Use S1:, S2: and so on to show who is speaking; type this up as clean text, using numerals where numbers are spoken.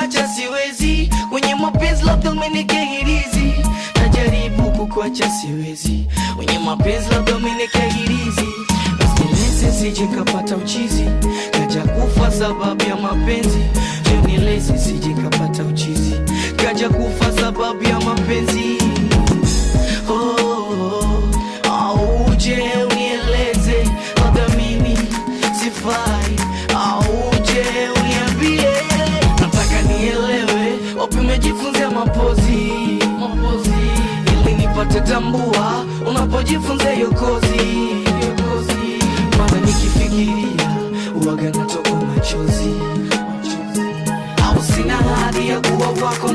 S1: kukuacha siwezi, kwenye mapenzi labda umenikehirizi. Najaribu kukuacha siwezi, kwenye mapenzi labda umenikehirizi. Usinileze sije kapata uchizi, kaja kufa sababu ya mapenzi. Usinileze sije kapata uchizi, kaja kufa sababu ya mapenzi. Uje unieleze labda mimi sifai, uje uniambie, nataka nielewe wapi umejifunzia mapozi, ili nipate tambua unapojifunza hiyo kozi. Maana nikifikiria uwaga natoka machozi, au sina hadi ya kuwa wako